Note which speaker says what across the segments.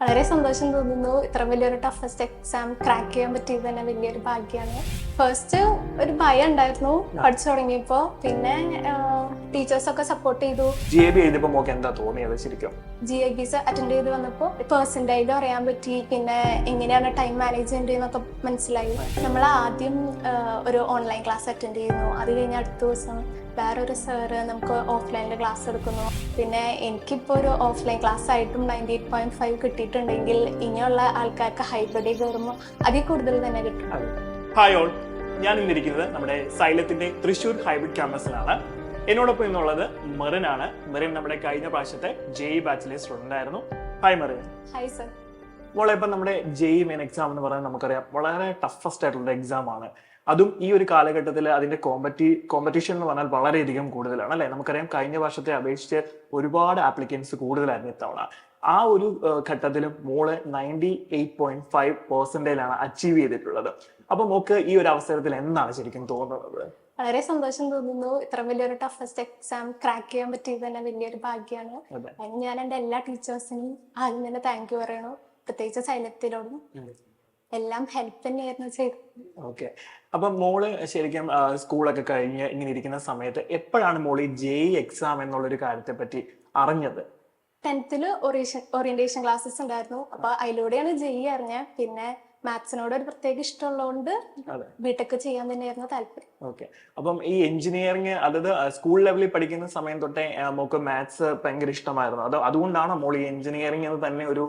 Speaker 1: വളരെ സന്തോഷം തോന്നുന്നു. ഇത്ര വലിയൊരു ടഫസ്റ്റ് എക്സാം ക്രാക്ക് ചെയ്യാൻ പറ്റിയത് തന്നെ വലിയൊരു ഭാഗ്യമാണ്. ഫസ്റ്റ് ഒരു ഭയം ഉണ്ടായിരുന്നു പഠിച്ചു തുടങ്ങിയപ്പോൾ. പിന്നെ ടീച്ചേഴ്സൊക്കെ സപ്പോർട്ട് ചെയ്തു.
Speaker 2: GAB എഴുതിയപ്പോൾ മോക്ക് എന്താ തോന്നിയത് ശരിക്കും?
Speaker 1: GIBs അറ്റൻഡ് ചെയ്ത് വന്നപ്പോൾ പെർസെൻറ്റേജ് അറിയാൻ പറ്റി. പിന്നെ എങ്ങനെയാണ് ടൈം മാനേജ് ചെയ്യേണ്ടതെന്നൊക്കെ മനസ്സിലായി. നമ്മൾ ആദ്യം ഒരു ഓൺലൈൻ ക്ലാസ് അറ്റൻഡ് ചെയ്യുന്നു. അത് കഴിഞ്ഞ് അടുത്ത ദിവസം വേറൊരു സാറ് നമുക്ക് ഓഫ്ലൈനിൽ ക്ലാസ് എടുക്കുന്നു. പിന്നെ എനിക്കിപ്പോൾ ഒരു ഓഫ്ലൈൻ ക്ലാസ് ആയിട്ടും 98.5 കിട്ടിയിട്ടുണ്ടെങ്കിൽ ഇനിയുള്ള ആൾക്കാർക്ക് ഹൈബ്രിഡിൽ കയറുമ്പോൾ അതിൽ കൂടുതൽ തന്നെ കിട്ടും.
Speaker 2: ഹായ് ഓൾ, ഞാൻ ഇന്നിരിക്കുന്നത് നമ്മുടെ സൈലത്തിന്റെ തൃശ്ശൂർ ഹൈബ്രിഡ് ക്യാമ്പസിലാണ്. എന്നോടൊപ്പം ഇന്നുള്ളത് മെറിൻ ആണ്. മെറിൻ നമ്മുടെ കഴിഞ്ഞ പ്രാവശ്യത്തെ JEE ബാച്ചിലെ സ്റ്റുഡന്റ് ആയിരുന്നു. ഹായ് മെറിൻ.
Speaker 1: Hi sir.
Speaker 2: മോളെ, ഇപ്പം നമ്മുടെ JEE മെയിൻ എക്സാം എന്ന് പറയുന്നത് നമുക്കറിയാം വളരെ ടഫസ്റ്റ് ആയിട്ടുള്ള എക്സാം ആണ്. അതും ഈ ഒരു കാലഘട്ടത്തിൽ അതിന്റെ കോമ്പറ്റീഷൻ എന്ന് പറഞ്ഞാൽ വളരെയധികം കൂടുതലാണ് അല്ലെ. നമുക്കറിയാം കഴിഞ്ഞ വർഷത്തെ അപേക്ഷിച്ച് ഒരുപാട് ആപ്ലിക്കൻസ് കൂടുതലായിരുന്നു ഇത്തവണ. ആ ഒരു ഘട്ടത്തിലും മോള് 98.5% അച്ചീവ് ചെയ്തിട്ടുള്ളത്. അപ്പൊ മോക്ക് ഈ ഒരു അവസരത്തിൽ എന്താണ് ശരിക്കും തോന്നുന്നത്?
Speaker 1: വളരെ സന്തോഷം തോന്നുന്നു. ഇത്ര വലിയൊരു ടഫസ്റ്റ് എക്സാം ക്രാക്ക് ചെയ്യാൻ പറ്റിയത് തന്നെ വലിയൊരു ഭാഗ്യമാണ്. അതിന് ഞാൻ എൻ്റെ എല്ലാ ടീച്ചേഴ്സിനും ആദ്യം തന്നെ താങ്ക് യു പറയണു. പ്രത്യേകിച്ച് സൈലത്തിനോടും. എല്ലാം ഹെൽപ്പ് തന്നെയായിരുന്നു ചെയ്തത്.
Speaker 2: ഓക്കെ. അപ്പൊ മോള് ശരിക്കും സ്കൂളൊക്കെ കഴിഞ്ഞ് ഇങ്ങനെ ഇരിക്കുന്ന സമയത്ത് എപ്പോഴാണ് മോള് ഈ JEE എക്സാം എന്നുള്ളൊരു കാര്യത്തെ പറ്റി അറിഞ്ഞത്?
Speaker 1: 10th ഓറിയന്റേഷൻ ക്ലാസ്സസ് ഉണ്ടായിരുന്നു. അപ്പൊ അതിലൂടെയാണ് JEE അറിഞ്ഞത്. പിന്നെ മാത്സിനോട് ഒരു പ്രത്യേക ഇഷ്ടമുള്ളതുകൊണ്ട് ബിടെക് ചെയ്യാൻ തന്നെയായിരുന്നു താല്പര്യം.
Speaker 2: ഓക്കെ. അപ്പം ഈ എഞ്ചിനീയറിംഗ് അതായത് സ്കൂൾ ലെവലിൽ പഠിക്കുന്ന സമയം തൊട്ടേ മോക്ക് മാത്സ് ഭയങ്കര ഇഷ്ടമായിരുന്നു. അതോ അതുകൊണ്ടാണോ മോൾ ഈ എഞ്ചിനീയറിംഗ് എന്ന് തന്നെ ഒരു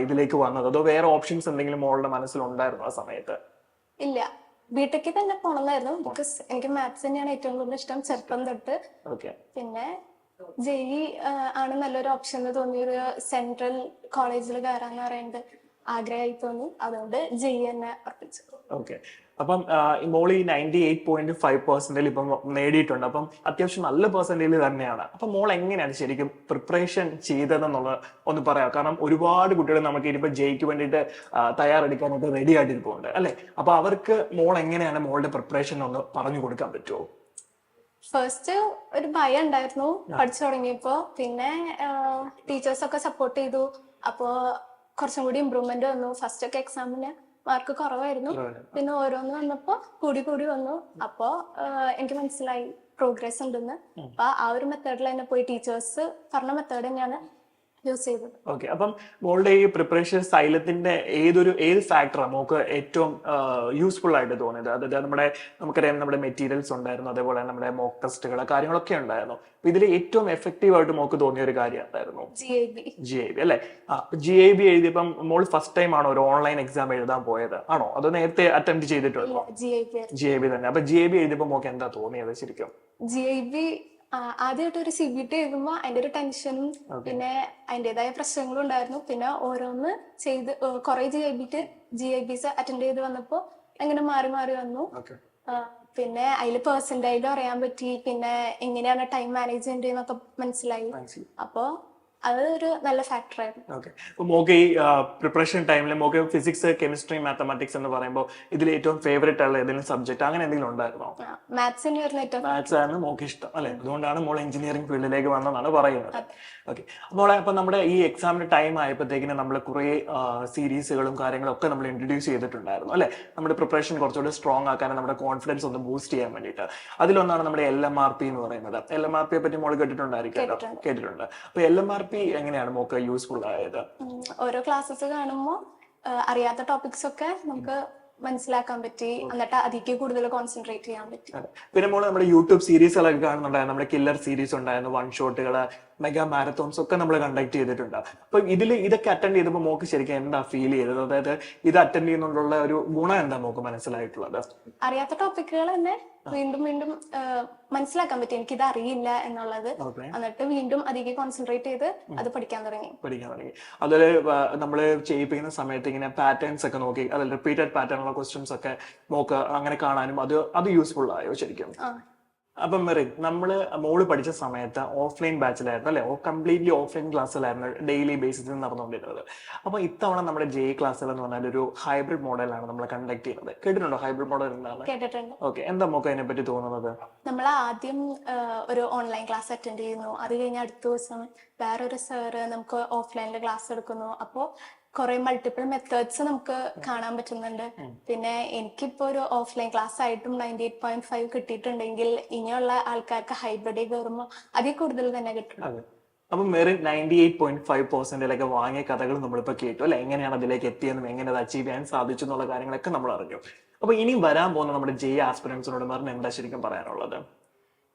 Speaker 2: ഇതിലേക്ക് വന്നത്? അതോ വേറെ ഓപ്ഷൻസ് എന്തെങ്കിലും മോളുടെ മനസ്സിലുണ്ടായിരുന്നു ആ സമയത്ത്?
Speaker 1: ഇല്ല, ബിടെക്കിൽ തന്നെ പോണമെന്നായിരുന്നു. ബിക്കോസ് എനിക്ക് മാത്സ് തന്നെയാണ് ഏറ്റവും കൂടുതൽ ഇഷ്ടം ചെറുപ്പം തൊട്ട്. പിന്നെ JEE ആണ് നല്ലൊരു ഓപ്ഷൻ എന്ന് തോന്നിയൊരു സെൻട്രൽ കോളേജിൽ കയറാന്ന് പറയുന്നത് ആഗ്രഹമായി തോന്നി. അതുകൊണ്ട് JEE തന്നെ ഉറപ്പിച്ചു.
Speaker 2: ഓക്കെ. അപ്പം മോളി 98.5% ഇപ്പം നേടിയിട്ടുണ്ട്. അപ്പം അത്യാവശ്യം നല്ല പെർസെന്റേജ് തന്നെയാണ്. അപ്പൊ മോൾ എങ്ങനെയാണ് ശരിക്കും പ്രിപ്പറേഷൻ ചെയ്തതെന്നുള്ളത് ഒന്ന് പറയാം. കാരണം ഒരുപാട് കുട്ടികൾ നമുക്ക് ഇനിയിപ്പോ JEEക്ക് വേണ്ടിയിട്ട് തയ്യാറെടുക്കാനായിട്ട് റെഡി ആയിട്ടിരിപ്പുണ്ട് അല്ലെ. അപ്പൊ അവർക്ക് മോൾ എങ്ങനെയാണ് മോളുടെ പ്രിപ്പറേഷൻ ഒന്ന് പറഞ്ഞു കൊടുക്കാൻ പറ്റുമോ?
Speaker 1: ഫസ്റ്റ് ഒരു ഭയം ഉണ്ടായിരുന്നു പഠിച്ചു തുടങ്ങിയപ്പോ. പിന്നെ ടീച്ചേഴ്സൊക്കെ സപ്പോർട്ട് ചെയ്തു. അപ്പോ കുറച്ചും കൂടി ഇമ്പ്രൂവ്മെന്റ് വന്നു. ഫസ്റ്റ് ഒക്കെ എക്സാമിന് മാർക്ക് കുറവായിരുന്നു. പിന്നെ ഓരോന്ന് വന്നപ്പോ കൂടി വന്നു. അപ്പോ എനിക്ക് മനസ്സിലായി പ്രോഗ്രസ് ഉണ്ടെന്ന്. അപ്പൊ ആ ഒരു മെത്തേഡിൽ തന്നെ പോയി ടീച്ചേഴ്സ് പറഞ്ഞ മെത്തേഡ് തന്നെയാണ് യൂസ് ചെയ്തത്.
Speaker 2: ഓക്കെ. അപ്പം മോളുടെ ഈ പ്രിപ്പറേഷൻ സൈലത്തിന്റെ ഏത് ഫാക്ടറാണ് മോക്ക് ഏറ്റവും യൂസ്ഫുൾ ആയിട്ട് തോന്നിയത്? അതായത് നമുക്കറിയാം നമ്മുടെ മെറ്റീരിയൽസ് ഉണ്ടായിരുന്നു, അതേപോലെ നമ്മുടെ മോക്ക് ടെസ്റ്റുകൾ കാര്യങ്ങളൊക്കെ ഉണ്ടായിരുന്നു. അപ്പൊ ഇതിൽ ഏറ്റവും എഫക്റ്റീവ് ആയിട്ട് മോക്ക് തോന്നിയ ഒരു കാര്യം എന്തായിരുന്നു? GAB അല്ലെ. GAB എഴുതിയപ്പം മോൾ ഫസ്റ്റ് ടൈം ആണോ ഒരു ഓൺലൈൻ എക്സാം എഴുതാൻ പോയത്? ആണോ അതോ നേരത്തെ അറ്റംപ്റ്റ് ചെയ്തിട്ടുണ്ടോ? GAB തന്നെ. അപ്പൊ GAB എഴുതിയപ്പോ മോക്ക് എന്താ തോന്നിയത് ശരിക്കും?
Speaker 1: GAB ആദ്യമായിട്ട് ഒരു CBT എഴുതുമ്പോ അതിന്റെ ഒരു ടെൻഷനും പിന്നെ അതിൻ്റെതായ പ്രശ്നങ്ങളും ഉണ്ടായിരുന്നു. പിന്നെ ഓരോന്ന് ചെയ്ത് കുറെ GIBs അറ്റൻഡ് ചെയ്ത് വന്നപ്പോ അങ്ങനെ മാറി വന്നു. പിന്നെ അതിൽ പെർസെന്റേജ് അറിയാൻ പറ്റി. പിന്നെ എങ്ങനെയാണ് ടൈം മാനേജ് ചെയ്യേണ്ടതെന്നൊക്കെ മനസ്സിലായി. അപ്പോ അത് ഒരു നല്ല ഫാക്ടർ ആയിരുന്നു.
Speaker 2: ഓക്കെ. അപ്പൊ മോക്ക് ഈ പ്രിപ്പറേഷൻ ടൈമിൽ മോക്ക് ഫിസിക്സ്, കെമിസ്ട്രി, മാത്തമാറ്റിക്സ് എന്ന് പറയുമ്പോൾ ഇതിൽ ഏറ്റവും ഫേവറേറ്റ് ഉള്ള ഏതെങ്കിലും സബ്ജക്ട് അങ്ങനെ എന്തെങ്കിലും ഉണ്ടായിരുന്നോ? മാത്സ് ആണ് മോക്ക് ഇഷ്ടം അല്ലെ. അതുകൊണ്ടാണ് മോൾ എഞ്ചിനീയറിംഗ് ഫീൽഡിലേക്ക് വന്നതെന്നാണ് പറയുന്നത്. ഓക്കെ. മോളെ, അപ്പൊ നമ്മുടെ ഈ എക്സാമിന്റെ ടൈം ആയപ്പോഴത്തേക്കിന് നമ്മൾ കുറെ സീരീസുകളും കാര്യങ്ങളും ഒക്കെ നമ്മൾ ഇൻട്രൊഡ്യൂസ് ചെയ്തിട്ടുണ്ടായിരുന്നു അല്ലെ. നമ്മുടെ പ്രിപ്പറേഷൻ കുറച്ചുകൂടി സ്ട്രോങ് ആക്കാനും നമ്മുടെ കോൺഫിഡൻസ് ഒന്ന് ബൂസ്റ്റ് ചെയ്യാൻ വേണ്ടിയിട്ട്. അതിലൊന്നാണ് നമ്മുടെ LMRP എന്ന് പറയുന്നത്. LMRP പറ്റി മോൾ കേട്ടിട്ടുണ്ടായിരിക്കും. കേട്ടിട്ടുണ്ട്. അപ്പൊ LMRP എങ്ങനെയാണ് മോക്ക് യൂസ്ഫുൾ ആയത്?
Speaker 1: ഓരോ ക്ലാസ്സസ് കാണുമ്പോ അറിയാത്ത ടോപ്പിക്സ് ഒക്കെ നമുക്ക് മനസ്സിലാക്കാൻ പറ്റി. എന്നിട്ട് അതിലേക്ക് കൂടുതൽ കോൺസെൻട്രേറ്റ് ചെയ്യാൻ പറ്റി.
Speaker 2: പിന്നെ മോള് നമ്മുടെ യൂട്യൂബ് സീരീസുകളൊക്കെ കാണുന്നുണ്ടായിരുന്നു. നമ്മുടെ കില്ലർ സീരീസ് ഉണ്ടായിരുന്നു, വൺ ഷോട്ടുകള്, മെഗാ മാരത്തോൺസ് ഒക്കെ നമ്മൾ കണ്ടക്ട് ചെയ്തിട്ടുണ്ട്. അപ്പൊ ഇതൊക്കെ അറ്റൻഡ് ചെയ്തപ്പോൾ മോക്ക് ശരിക്കും എന്താ ഫീൽ ചെയ്തത്? അതായത് ഇത് അറ്റൻഡ് ചെയ്യുന്നതുകൊണ്ടുള്ള ഒരു ഗുണം എന്താ മോക്ക് മനസ്സിലായിട്ടുള്ളത്?
Speaker 1: അറിയാത്ത ടോപ്പിക്കുകൾ തന്നെ വീണ്ടും മനസ്സിലാക്കാൻ പറ്റി. എനിക്കിത് അറിയില്ല എന്നുള്ളത്. എന്നിട്ട് വീണ്ടും അതിലേക്ക് കോൺസെൻട്രേറ്റ് ചെയ്ത് അത് പഠിക്കാൻ തുടങ്ങി.
Speaker 2: അതില് നമ്മള് ചെയ്യിപ്പിക്കുന്ന സമയത്ത് ഇങ്ങനെ പാറ്റേൺസ് ഒക്കെ നോക്കി, അതിൽ റിപ്പീറ്റഡ് പാറ്റേണുള്ള ക്വസ്റ്റ്യൻസ് ഒക്കെ മോക്ക് അങ്ങനെ കാണാനും അത് യൂസ്ഫുൾ ആയോ ശരിക്കും? അപ്പം മെറിൻ, മോള് പഠിച്ച സമയത്ത് ഓഫ്ലൈൻ ബാച്ചിലായിരുന്നു അല്ലെ. കംപ്ലീറ്റ്ലി ഓഫ്ലൈൻ ക്ലാസ്സിലായിരുന്നു ഡെയിലി ബേസിസിൽ നടന്നുകൊണ്ടിരുന്നത്. അപ്പൊ ഇത്തവണ നമ്മുടെ JEE ക്ലാസ്സുകൾ എന്ന് പറഞ്ഞാൽ ഒരു ഹൈബ്രിഡ് മോഡലാണ് നമ്മൾ കണ്ടക്ട് ചെയ്യുന്നത്. കേട്ടിട്ടുണ്ടോ ഹൈബ്രിഡ് മോഡൽ എന്താണ്?
Speaker 1: കേട്ടിട്ടുണ്ട്.
Speaker 2: ഓക്കെ. എന്താ മോക്ക് അതിനെ പറ്റി തോന്നുന്നത്?
Speaker 1: നമ്മൾ ആദ്യം ഒരു ഓൺലൈൻ ക്ലാസ് അറ്റൻഡ് ചെയ്യുന്നു. അത് കഴിഞ്ഞ് അടുത്ത ദിവസം വേറൊരു സാറ് നമുക്ക് ഓഫ്ലൈനിൽ ക്ലാസ് എടുക്കുന്നു. അപ്പോൾ കുറെ മൾട്ടിപ്പിൾ മെത്തേഡ്സ് നമുക്ക് കാണാൻ പറ്റുന്നുണ്ട്. പിന്നെ എനിക്കിപ്പോ ഒരു ഓഫ്ലൈൻ ക്ലാസ് ആയിട്ടും 98.5 കിട്ടിയിട്ടുണ്ടെങ്കിൽ ഇനിയുള്ള ആൾക്കാർക്ക് ഹൈബ്രിഡ് കയറുമ്പോൾ അതിൽ കൂടുതൽ തന്നെ കിട്ടും.
Speaker 2: അപ്പൊ മെറിൻ 98.5% വാങ്ങിയ കഥകൾ നമ്മളിപ്പോ കേട്ടു അല്ലെ, എങ്ങനെയാണ് അതിലേക്ക് എത്തിയെന്നും എങ്ങനെ അത് അച്ചീവ് ചെയ്യാൻ സാധിച്ചു എന്നുള്ള കാര്യങ്ങളൊക്കെ നമ്മൾ അറിഞ്ഞു. അപ്പൊ ഇനി വരാൻ പോകുന്ന നമ്മുടെ ജെഇ ആസ്പിറൻസിനോട് മെറിൻ എന്താ ശരിക്കും പറയാനുള്ളത്?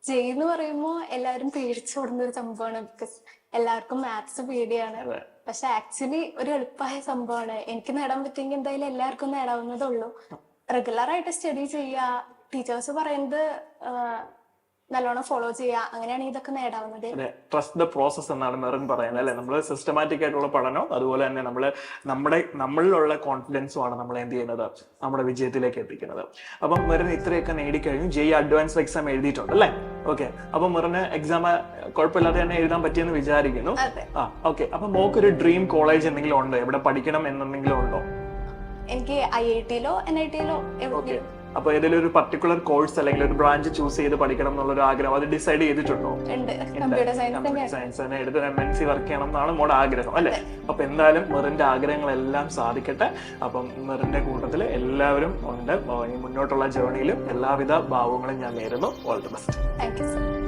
Speaker 1: ജെഇ എന്ന് പറയുമ്പോൾ എല്ലാവരും പേടിച്ചോടുന്ന ഒരു സംഭവമാണ്. ബിക്കോസ് എല്ലാവർക്കും മാത്സ് പേടിയാണ്. പക്ഷെ ആക്ച്വലി ഒരു എളുപ്പമായ സംഭവമാണ്. എനിക്ക് നേടാൻ പറ്റുമെങ്കിൽ എന്തായാലും എല്ലാവർക്കും നേടാവുന്നതേ ഉള്ളൂ. റെഗുലർ ആയിട്ട് സ്റ്റഡി ചെയ്യുക, ടീച്ചേഴ്സ് പറയുന്നത് നല്ലോണം ഫോളോ ചെയ്യുക, അങ്ങനെയാണ് ഇതൊക്കെ നേടാവുന്നത്.
Speaker 2: ട്രസ്റ്റ് ദ പ്രോസസ് എന്നാണ് മെറിൻ പറയുന്നത് അല്ലെ. നമ്മൾ സിസ്റ്റമാറ്റിക് ആയിട്ടുള്ള പഠനം, അതുപോലെ തന്നെ നമ്മളിലുള്ള കോൺഫിഡൻസും ആണ് നമ്മളെ എന്ത് ചെയ്യുന്നത്, നമ്മുടെ വിജയത്തിലേക്ക് എത്തിക്കുന്നത്. അപ്പം മെറിൻ ഇത്രയൊക്കെ നേടിക്കഴിഞ്ഞു. ജെഇ അഡ്വാൻസ്ഡ് എക്സാം എഴുതിയിട്ടുണ്ട് അല്ലേ? ഓക്കെ. അപ്പൊ മെറിന് എക്സാം കുഴപ്പമില്ലാതെ തന്നെ എഴുതാൻ പറ്റിയെന്ന് വിചാരിക്കുന്നു. ഓക്കെ. അപ്പൊ മോക്കൊരു ഡ്രീം കോളേജ് എന്തെങ്കിലും ഉണ്ടോ? എവിടെ പഠിക്കണം എന്നെന്തെങ്കിലും ഉണ്ടോ?
Speaker 1: എനിക്ക് IIT-ലോ NIT-ലോ എവിടെയെങ്കിലും.
Speaker 2: അപ്പൊ ഏതെങ്കിലും ഒരു പർട്ടിക്കുലർ കോഴ്സ് അല്ലെങ്കിൽ ഒരു ബ്രാഞ്ച് ചൂസ് ചെയ്ത് പഠിക്കണം എന്നുള്ള ഒരു ആഗ്രഹം അത് ഡിസൈഡ് ചെയ്തിട്ടുണ്ടോ?
Speaker 1: കമ്പ്യൂട്ടർ
Speaker 2: സയൻസ് തന്നെ എടുത്ത് MNC വർക്ക് ചെയ്യണം എന്നാണ് മോടെ ആഗ്രഹം അല്ലെ? അപ്പൊ എന്തായാലും മെറിന്റെ ആഗ്രഹങ്ങളെല്ലാം സാധിക്കട്ടെ. അപ്പം മെറിന്റെ കൂട്ടത്തിൽ എല്ലാവരും ഉണ്ട്. മുന്നോട്ടുള്ള ജേർണിയിലും എല്ലാവിധ ഭാവങ്ങളും ഞാൻ നേരുന്നു. All the best.
Speaker 1: Thank you sir.